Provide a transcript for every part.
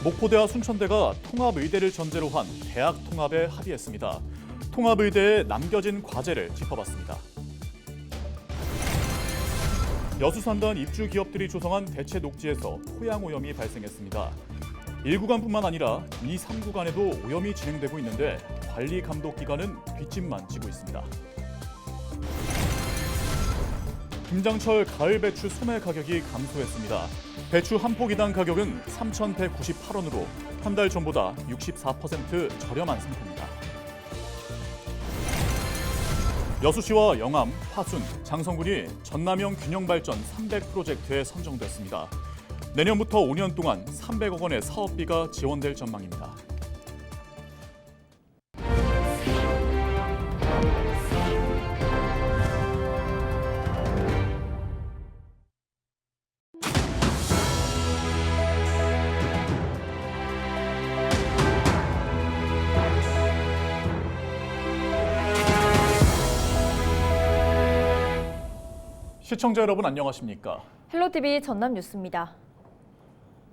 목포대와 순천대가 통합의대를 전제로 한 대학 통합에 합의했습니다. 통합의대에 남겨진 과제를 짚어봤습니다. 여수산단 입주 기업들이 조성한 대체 녹지에서 토양 오염이 발생했습니다. 1구간뿐만 아니라 2, 3구간에도 오염이 진행되고 있는데 관리 감독 기관은 뒷짐만 지고 있습니다. 김장철 가을 배추 소매 가격이 감소했습니다. 배추 한 포기당 가격은 3,198원으로 한 달 전보다 64% 저렴한 상태입니다. 여수시와 영암, 파순, 장성군이 전남형 균형발전 300 프로젝트에 선정됐습니다. 내년부터 5년 동안 300억 원의 사업비가 지원될 전망입니다. 시청자 여러분 안녕하십니까? 헬로티비 전남 뉴스입니다.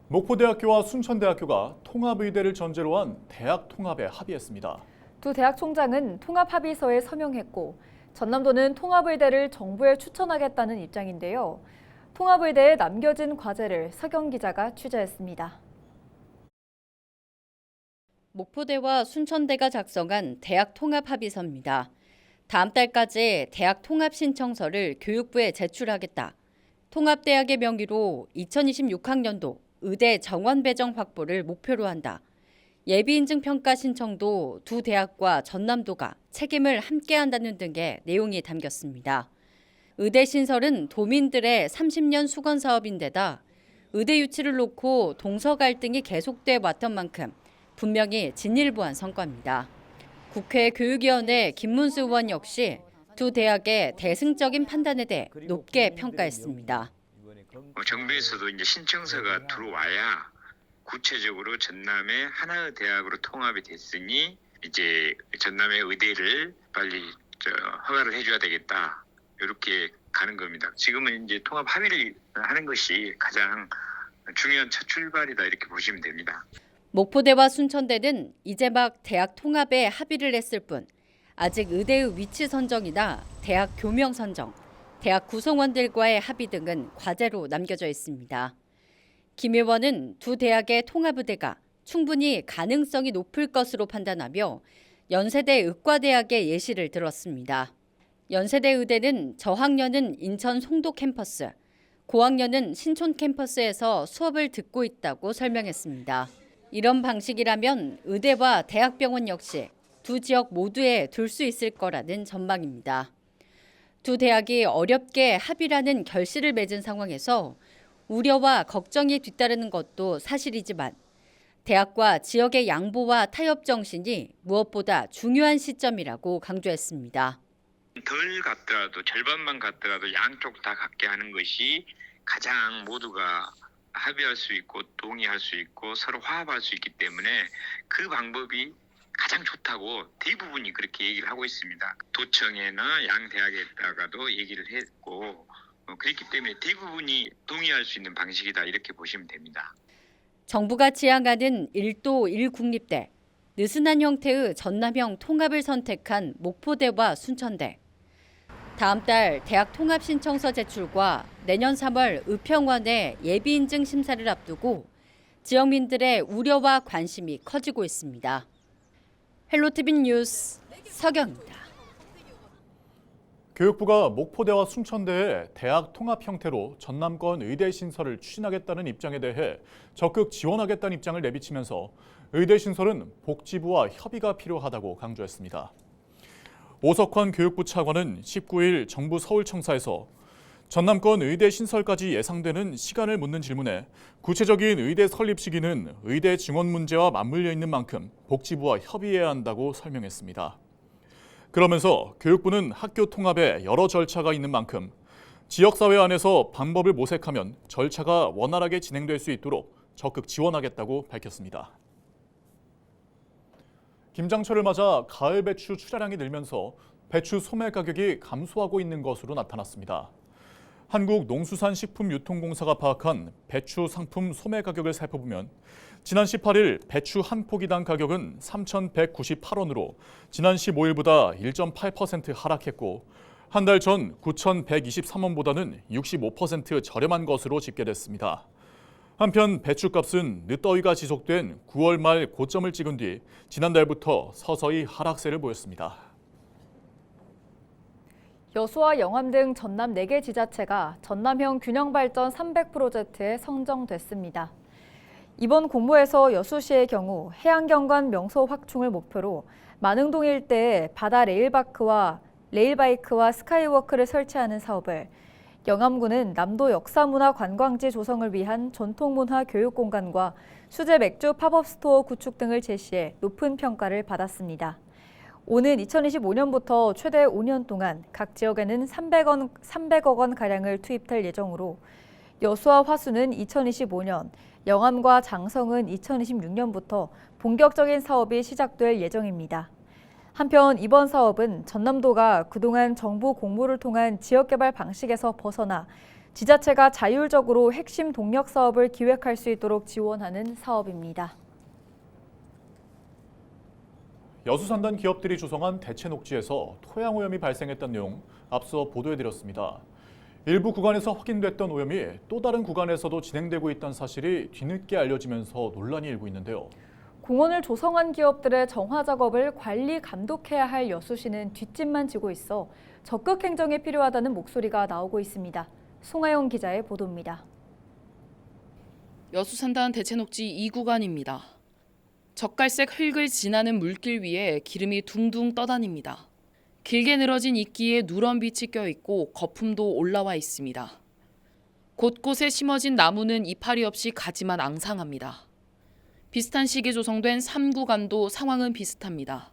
목포대학교와 순천대학교가 통합의대를 전제로 한 대학 통합에 합의했습니다. 두 대학 총장은 통합 합의서에 서명했고 전남도는 통합의대를 정부에 추천하겠다는 입장인데요. 통합의대에 남겨진 과제를 서경 기자가 취재했습니다. 목포대와 순천대가 작성한 대학 통합 합의서입니다. 다음 달까지 대학 통합 신청서를 교육부에 제출하겠다. 통합대학의 명의로 2026학년도 의대 정원 배정 확보를 목표로 한다. 예비인증 평가 신청도 두 대학과 전남도가 책임을 함께한다는 등의 내용이 담겼습니다. 의대 신설은 도민들의 30년 수건 사업인데다 의대 유치를 놓고 동서 갈등이 계속돼 왔던 만큼 분명히 진일보한 성과입니다. 국회 교육위원회 김문수 의원 역시 두 대학의 대승적인 판단에 대해 높게 평가했습니다. 정부에서도 이제 신청서가 들어와야 구체적으로 전남의 하나의 대학으로 통합이 됐으니 이제 전남의 의대를 빨리 허가를 해줘야 되겠다 이렇게 가는 겁니다. 지금은 이제 통합 합의를 하는 것이 가장 중요한 첫 출발이다 이렇게 보시면 됩니다. 목포대와 순천대는 이제 막 대학 통합에 합의를 했을 뿐 아직 의대의 위치 선정이나 대학 교명 선정, 대학 구성원들과의 합의 등은 과제로 남겨져 있습니다. 김 의원은 두 대학의 통합의대가 충분히 가능성이 높을 것으로 판단하며 연세대 의과대학의 예시를 들었습니다. 연세대 의대는 저학년은 인천 송도 캠퍼스, 고학년은 신촌 캠퍼스에서 수업을 듣고 있다고 설명했습니다. 이런 방식이라면 의대와 대학병원 역시 두 지역 모두에 둘 수 있을 거라는 전망입니다. 두 대학이 어렵게 합의라는 결실을 맺은 상황에서 우려와 걱정이 뒤따르는 것도 사실이지만 대학과 지역의 양보와 타협 정신이 무엇보다 중요한 시점이라고 강조했습니다. 덜 갔더라도 절반만 갔더라도 양쪽 다 갖게 하는 것이 가장 모두가 합의할 수 있고 동의할 수 있고 서로 화합할 수 있기 때문에 그 방법이 가장 좋다고 대부분이 그렇게 얘기를 하고 있습니다. 도청에나 양 대학에다가도 얘기를 했고 그렇기 때문에 대부분이 동의할 수 있는 방식이다 이렇게 보시면 됩니다. 정부가 지향하는 1도 1국립대, 느슨한 형태의 전남형 통합을 선택한 목포대와 순천대. 다음 달 대학 통합 신청서 제출과 내년 3월 의평원의 예비인증 심사를 앞두고 지역민들의 우려와 관심이 커지고 있습니다. 헬로티비 뉴스 서경입니다. 교육부가 목포대와 순천대에 대학 통합 형태로 전남권 의대 신설을 추진하겠다는 입장에 대해 적극 지원하겠다는 입장을 내비치면서 의대 신설은 복지부와 협의가 필요하다고 강조했습니다. 오석환 교육부 차관은 19일 정부 서울청사에서 전남권 의대 신설까지 예상되는 시간을 묻는 질문에 구체적인 의대 설립 시기는 의대 증원 문제와 맞물려 있는 만큼 복지부와 협의해야 한다고 설명했습니다. 그러면서 교육부는 학교 통합에 여러 절차가 있는 만큼 지역사회 안에서 방법을 모색하면 절차가 원활하게 진행될 수 있도록 적극 지원하겠다고 밝혔습니다. 김장철을 맞아 가을 배추 출하량이 늘면서 배추 소매 가격이 감소하고 있는 것으로 나타났습니다. 한국농수산식품유통공사가 파악한 배추 상품 소매 가격을 살펴보면 지난 18일 배추 한 포기당 가격은 3,198원으로 지난 15일보다 1.8% 하락했고 한 달 전 9,123원보다는 65% 저렴한 것으로 집계됐습니다. 한편 배추값은 늦더위가 지속된 9월 말 고점을 찍은 뒤 지난달부터 서서히 하락세를 보였습니다. 여수와 영암 등 전남 4개 지자체가 전남형 균형발전 300프로젝트에 선정됐습니다. 이번 공모에서 여수시의 경우 해양경관 명소 확충을 목표로 만흥동 일대에 바다 레일바이크와 스카이워크를 설치하는 사업을, 영암군은 남도 역사문화 관광지 조성을 위한 전통문화 교육공간과 수제 맥주 팝업 스토어 구축 등을 제시해 높은 평가를 받았습니다. 오는 2025년부터 최대 5년 동안 각 지역에는 300억 원가량을 투입될 예정으로 여수와 화수는 2025년, 영암과 장성은 2026년부터 본격적인 사업이 시작될 예정입니다. 한편 이번 사업은 전남도가 그동안 정부 공모를 통한 지역개발 방식에서 벗어나 지자체가 자율적으로 핵심 동력 사업을 기획할 수 있도록 지원하는 사업입니다. 여수산단 기업들이 조성한 대체녹지에서 토양오염이 발생했다는 내용 앞서 보도해드렸습니다. 일부 구간에서 확인됐던 오염이 또 다른 구간에서도 진행되고 있다는 사실이 뒤늦게 알려지면서 논란이 일고 있는데요. 공원을 조성한 기업들의 정화 작업을 관리 감독해야 할 여수시는 뒷짐만 지고 있어 적극 행정이 필요하다는 목소리가 나오고 있습니다. 송하영 기자의 보도입니다. 여수산단 대체녹지 2구간입니다. 젓갈색 흙을 지나는 물길 위에 기름이 둥둥 떠다닙니다. 길게 늘어진 이끼에 누런 빛이 껴있고 거품도 올라와 있습니다. 곳곳에 심어진 나무는 이파리 없이 가지만 앙상합니다. 비슷한 시기에 조성된 3구간도 상황은 비슷합니다.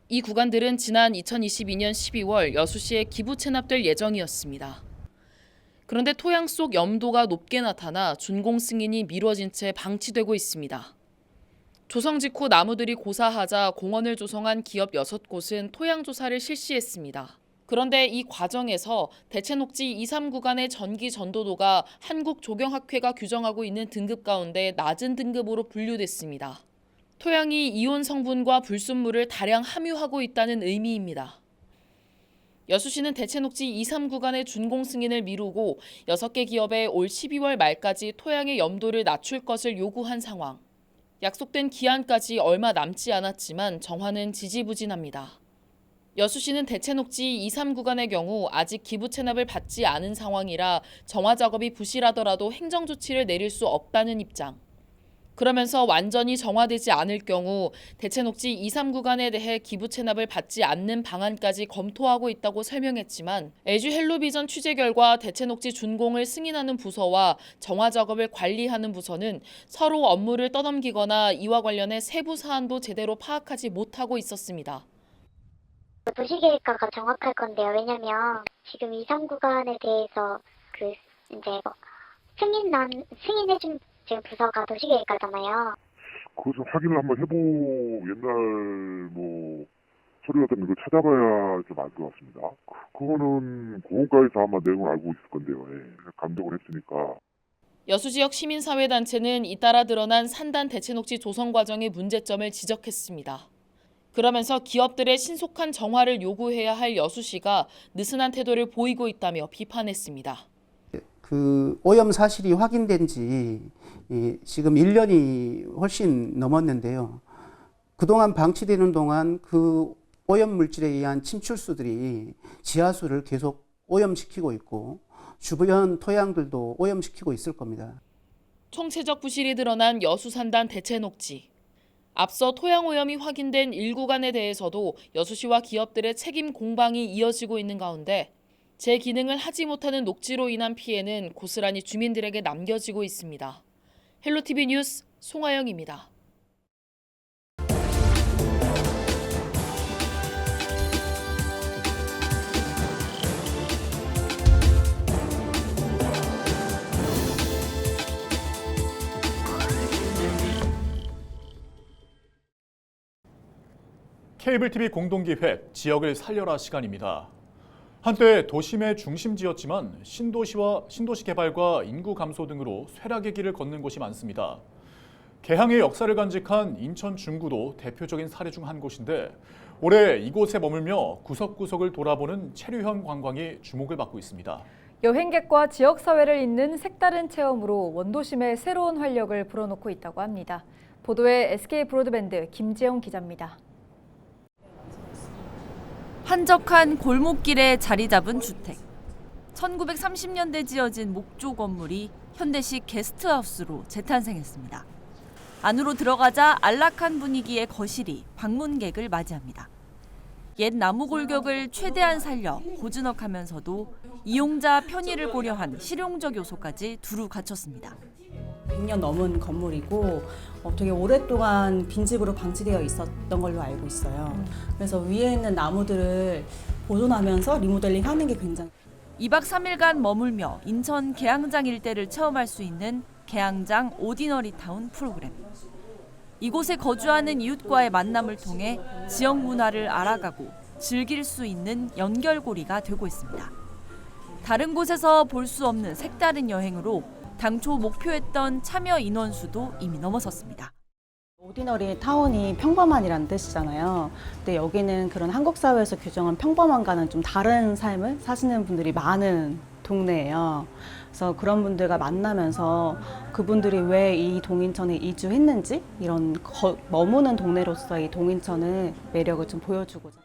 이 구간들은 지난 2022년 12월 여수시에 기부 체납될 예정이었습니다. 그런데 토양 속 염도가 높게 나타나 준공 승인이 미뤄진 채 방치되고 있습니다. 조성 직후 나무들이 고사하자 공원을 조성한 기업 6곳은 토양 조사를 실시했습니다. 그런데 이 과정에서 대체녹지 2, 3구간의 전기 전도도가 한국조경학회가 규정하고 있는 등급 가운데 낮은 등급으로 분류됐습니다. 토양이 이온 성분과 불순물을 다량 함유하고 있다는 의미입니다. 여수시는 대체녹지 2, 3구간의 준공 승인을 미루고 6개 기업에 올 12월 말까지 토양의 염도를 낮출 것을 요구한 상황. 약속된 기한까지 얼마 남지 않았지만 정화는 지지부진합니다. 여수시는 대체녹지 2, 3구간의 경우 아직 기부 체납을 받지 않은 상황이라 정화 작업이 부실하더라도 행정 조치를 내릴 수 없다는 입장. 그러면서 완전히 정화되지 않을 경우 대체녹지 2, 3구간에 대해 기부 체납을 받지 않는 방안까지 검토하고 있다고 설명했지만 LG 헬로비전 취재 결과 대체녹지 준공을 승인하는 부서와 정화 작업을 관리하는 부서는 서로 업무를 떠넘기거나 이와 관련해 세부 사안도 제대로 파악하지 못하고 있었습니다. 도시계획과가 정확할 건데요. 왜냐면 지금 2, 3구간에 대해서 승인해준 지금 부서가 도시계획과잖아요. 그거 좀 확인을 한번 해보고 옛날 서류 같은 거 찾아봐야 좀 알 것 같습니다. 그거는 공원과에서 아마 내용을 알고 있을 건데요. 예. 감독을 했으니까. 여수 지역 시민사회단체는 잇따라 드러난 산단 대체녹지 조성 과정의 문제점을 지적했습니다. 그러면서 기업들의 신속한 정화를 요구해야 할 여수시가 느슨한 태도를 보이고 있다며 비판했습니다. 그 오염 사실이 확인된 지 지금 1년이 훨씬 넘었는데요. 그동안 방치되는 동안 그 오염 물질에 의한 침출수들이 지하수를 계속 오염시키고 있고 주변 토양들도 오염시키고 있을 겁니다. 총체적 부실이 드러난 여수산단 대체녹지. 앞서 토양 오염이 확인된 1구간에 대해서도 여수시와 기업들의 책임 공방이 이어지고 있는 가운데 제 기능을 하지 못하는 녹지로 인한 피해는 고스란히 주민들에게 남겨지고 있습니다. 헬로티비 뉴스 송하영입니다. 케이블 TV 공동기획 지역을 살려라 시간입니다. 한때 도심의 중심지였지만 신도시 개발과 인구 감소 등으로 쇠락의 길을 걷는 곳이 많습니다. 개항의 역사를 간직한 인천 중구도 대표적인 사례 중 한 곳인데 올해 이곳에 머물며 구석구석을 돌아보는 체류형 관광이 주목을 받고 있습니다. 여행객과 지역사회를 잇는 색다른 체험으로 원도심에 새로운 활력을 불어넣고 있다고 합니다. 보도에 SK 브로드밴드 김지영 기자입니다. 한적한 골목길에 자리 잡은 주택. 1930년대 지어진 목조 건물이 현대식 게스트하우스로 재탄생했습니다. 안으로 들어가자 안락한 분위기의 거실이 방문객을 맞이합니다. 옛 나무 골격을 최대한 살려 고즈넉하면서도 이용자 편의를 고려한 실용적 요소까지 두루 갖췄습니다. 100년 넘은 건물이고 되게 오랫동안 빈집으로 방치되어 있었던 걸로 알고 있어요. 그래서 위에 있는 나무들을 보존하면서 리모델링 하는 게 굉장히 2박 3일간 머물며 인천 계양장 일대를 체험할 수 있는 계양장 오디너리 타운 프로그램. 이곳에 거주하는 이웃과의 만남을 통해 지역 문화를 알아가고 즐길 수 있는 연결고리가 되고 있습니다. 다른 곳에서 볼 수 없는 색다른 여행으로 당초 목표했던 참여 인원수도 이미 넘어섰습니다. 오디너리 타운이 평범한이라는 뜻이잖아요. 근데 여기는 그런 한국 사회에서 규정한 평범함과는 좀 다른 삶을 사시는 분들이 많은 동네예요. 그래서 그런 분들과 만나면서 그분들이 왜 이 동인천에 이주했는지 이런 머무는 동네로서의 동인천의 매력을 좀 보여주고자.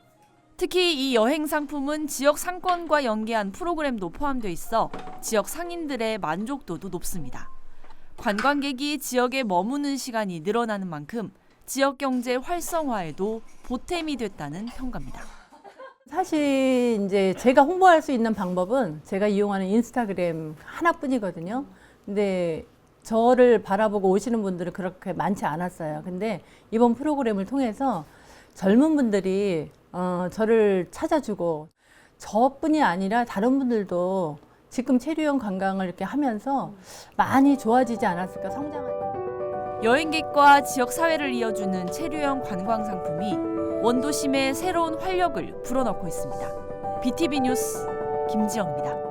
특히 이 여행 상품은 지역 상권과 연계한 프로그램도 포함되어 있어 지역 상인들의 만족도도 높습니다. 관광객이 지역에 머무는 시간이 늘어나는 만큼 지역 경제 활성화에도 보탬이 됐다는 평가입니다. 사실 이제 제가 홍보할 수 있는 방법은 제가 이용하는 인스타그램 하나뿐이거든요. 근데 저를 바라보고 오시는 분들은 그렇게 많지 않았어요. 근데 이번 프로그램을 통해서 젊은 분들이 저를 찾아주고 저뿐이 아니라 다른 분들도 지금 체류형 관광을 이렇게 하면서 많이 좋아지지 않았을까, 성장할. 여행객과 지역 사회를 이어주는 체류형 관광 상품이 원도심에 새로운 활력을 불어넣고 있습니다. BTV 뉴스 김지영입니다.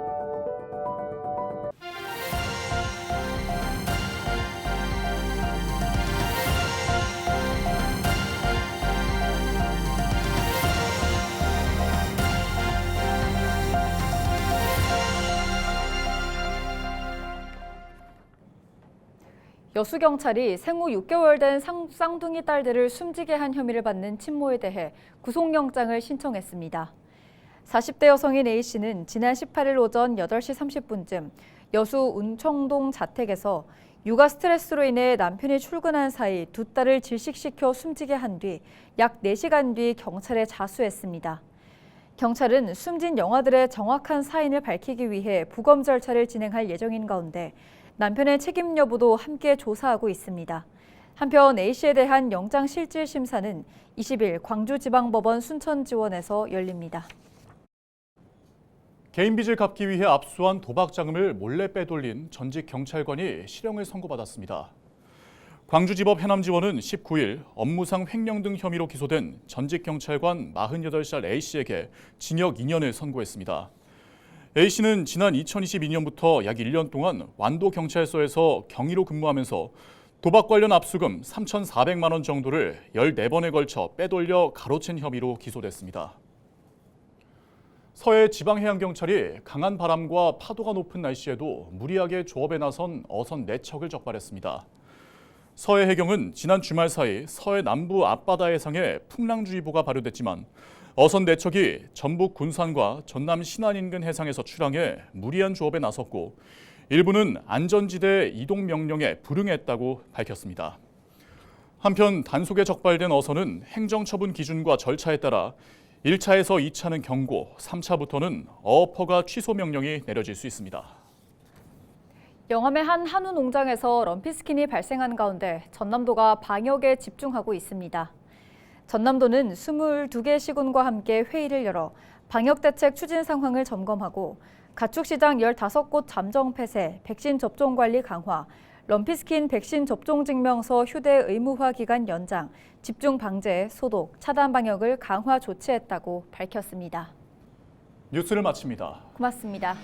여수경찰이 생후 6개월 된 쌍둥이 딸들을 숨지게 한 혐의를 받는 친모에 대해 구속영장을 신청했습니다. 40대 여성인 A씨는 지난 18일 오전 8시 30분쯤 여수 운청동 자택에서 육아 스트레스로 인해 남편이 출근한 사이 두 딸을 질식시켜 숨지게 한 뒤 약 4시간 뒤 경찰에 자수했습니다. 경찰은 숨진 영아들의 정확한 사인을 밝히기 위해 부검 절차를 진행할 예정인 가운데 남편의 책임 여부도 함께 조사하고 있습니다. 한편 A씨에 대한 영장실질심사는 20일 광주지방법원 순천지원에서 열립니다. 개인 빚을 갚기 위해 압수한 도박 자금을 몰래 빼돌린 전직 경찰관이 실형을 선고받았습니다. 광주지법 해남지원은 19일 업무상 횡령 등 혐의로 기소된 전직 경찰관 48살 A씨에게 징역 2년을 선고했습니다. A씨는 지난 2022년부터 약 1년 동안 완도경찰서에서 경위로 근무하면서 도박 관련 압수금 3,400만 원 정도를 14번에 걸쳐 빼돌려 가로챈 혐의로 기소됐습니다. 서해 지방해양경찰이 강한 바람과 파도가 높은 날씨에도 무리하게 조업에 나선 어선 4척을 적발했습니다. 서해 해경은 지난 주말 사이 서해 남부 앞바다 해상에 풍랑주의보가 발효됐지만 어선 4척이 전북 군산과 전남 신안 인근 해상에서 출항해 무리한 조업에 나섰고 일부는 안전지대 이동 명령에 불응했다고 밝혔습니다. 한편 단속에 적발된 어선은 행정처분 기준과 절차에 따라 1차에서 2차는 경고, 3차부터는 어업허가 취소 명령이 내려질 수 있습니다. 영암의 한 한우 농장에서 럼피스킨이 발생한 가운데 전남도가 방역에 집중하고 있습니다. 전남도는 22개 시군과 함께 회의를 열어 방역대책 추진 상황을 점검하고 가축시장 15곳 잠정 폐쇄, 백신 접종 관리 강화, 럼피스킨 백신 접종 증명서 휴대 의무화 기간 연장, 집중 방제, 소독, 차단 방역을 강화 조치했다고 밝혔습니다. 뉴스를 마칩니다. 고맙습니다.